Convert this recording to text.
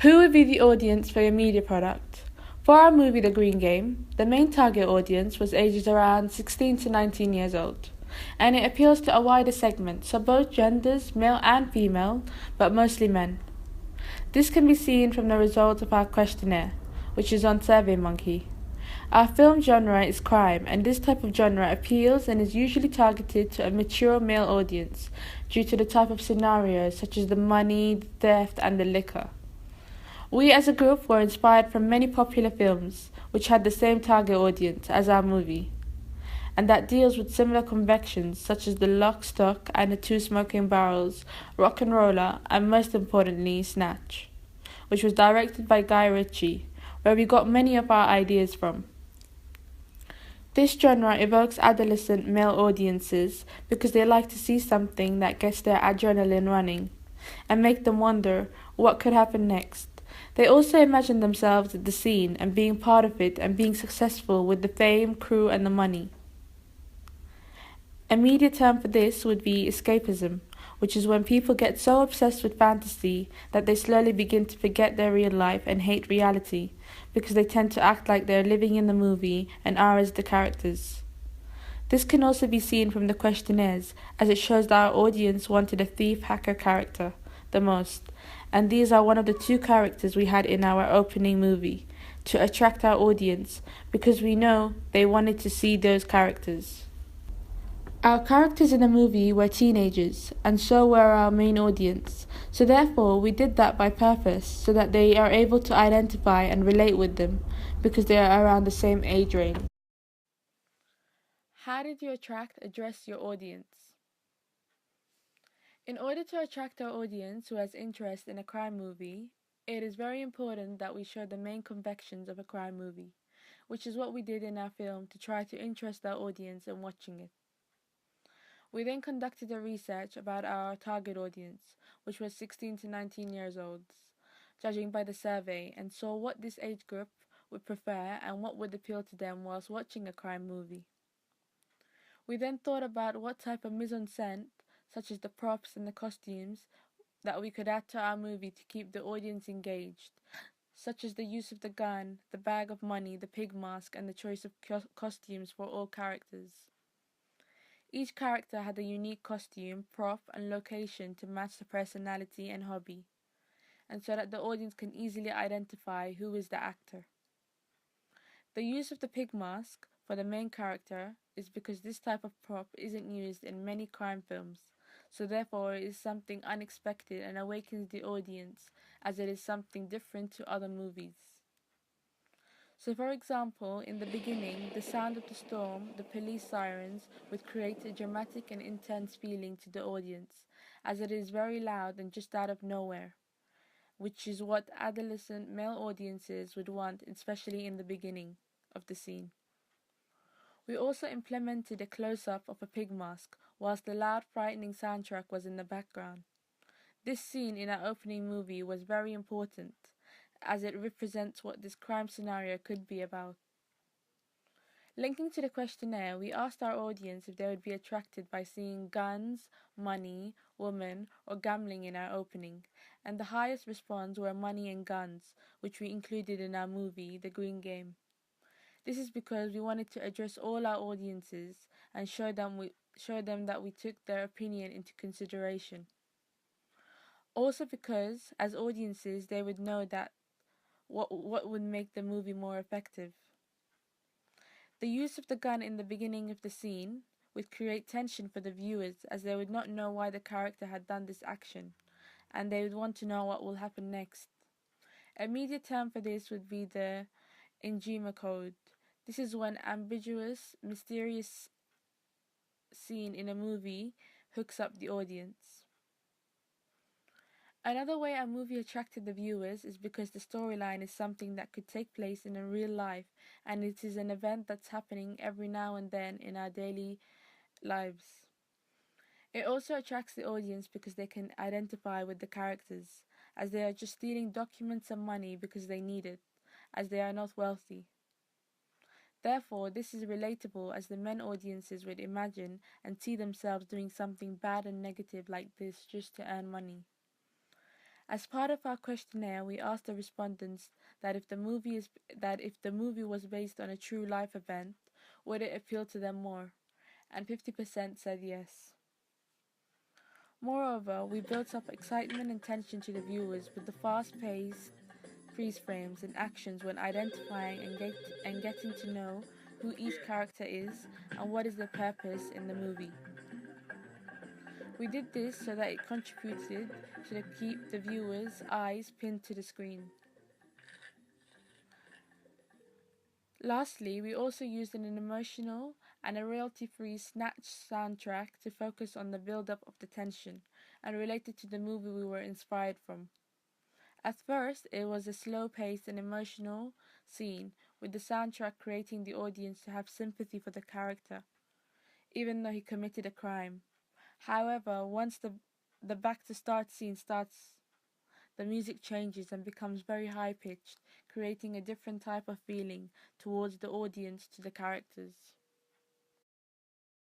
Who would be the audience for your media product? For our movie The Green Game, the main target audience was ages around 16 to 19 years old, and it appeals to a wider segment, so both genders, male and female, but mostly men. This can be seen from the results of our questionnaire, which is on SurveyMonkey. Our film genre is crime, and this type of genre appeals and is usually targeted to a mature male audience due to the type of scenarios such as the money, the theft, and the liquor. We as a group were inspired from many popular films which had the same target audience as our movie, and that deals with similar convictions such as The Lock, Stock and the Two Smoking Barrels, Rock and Roller, and most importantly, Snatch, which was directed by Guy Ritchie, where we got many of our ideas from. This genre evokes adolescent male audiences because they like to see something that gets their adrenaline running and make them wonder what could happen next. They also imagine themselves at the scene and being part of it and being successful with the fame, crew, and the money. A media term for this would be escapism, which is when people get so obsessed with fantasy that they slowly begin to forget their real life and hate reality, because they tend to act like they're living in the movie and are as the characters. This can also be seen from the questionnaires, as it shows that our audience wanted a thief-hacker character the most, and these are one of the two characters we had in our opening movie, to attract our audience, because we know they wanted to see those characters. Our characters in the movie were teenagers, and so were our main audience, so therefore we did that by purpose, so that they are able to identify and relate with them, because they are around the same age range. How did you address your audience? In order to attract our audience who has interest in a crime movie, it is very important that we show the main convictions of a crime movie, which is what we did in our film to try to interest our audience in watching it. We then conducted a research about our target audience, which was 16 to 19 years old, judging by the survey, and saw what this age group would prefer and what would appeal to them whilst watching a crime movie. We then thought about what type of mise-en-scène, such as the props and the costumes, that we could add to our movie to keep the audience engaged, such as the use of the gun, the bag of money, the pig mask, and the choice of costumes for all characters. Each character had a unique costume, prop, and location to match the personality and hobby, and so that the audience can easily identify who is the actor. The use of the pig mask for the main character is because this type of prop isn't used in many crime films, so therefore it is something unexpected and awakens the audience as it is something different to other movies. So for example, in the beginning, the sound of the storm, the police sirens, would create a dramatic and intense feeling to the audience, as it is very loud and just out of nowhere, which is what adolescent male audiences would want, especially in the beginning of the scene. We also implemented a close-up of a pig mask, whilst the loud, frightening soundtrack was in the background. This scene in our opening movie was very important, as it represents what this crime scenario could be about. Linking to the questionnaire, we asked our audience if they would be attracted by seeing guns, money, women, or gambling in our opening, and the highest response were money and guns, which we included in our movie, The Green Game. This is because we wanted to address all our audiences and show them that we took their opinion into consideration. Also because, as audiences, they would know that what would make the movie more effective. The use of the gun in the beginning of the scene would create tension for the viewers, as they would not know why the character had done this action, and they would want to know what will happen next. A media term for this would be the Ingema code. This is when ambiguous, mysterious scene in a movie hooks up the audience. Another way a movie attracted the viewers is because the storyline is something that could take place in a real life, and it is an event that's happening every now and then in our daily lives. It also attracts the audience because they can identify with the characters, as they are just stealing documents and money because they need it, as they are not wealthy. Therefore, this is relatable, as the men audiences would imagine and see themselves doing something bad and negative like this just to earn money. As part of our questionnaire, we asked the respondents that if the movie was based on a true life event, would it appeal to them more? And 50% said yes. Moreover, we built up excitement and tension to the viewers with the fast-paced freeze frames and actions when identifying and getting to know who each character is and what is their purpose in the movie. We did this so that it contributed to keep the viewers' eyes pinned to the screen. Lastly, we also used an emotional and a royalty-free snatch soundtrack to focus on the build-up of the tension and related to the movie we were inspired from. At first, it was a slow-paced and emotional scene, with the soundtrack creating the audience to have sympathy for the character, even though he committed a crime. However, once the back to start scene starts, the music changes and becomes very high pitched, creating a different type of feeling towards the audience to the characters.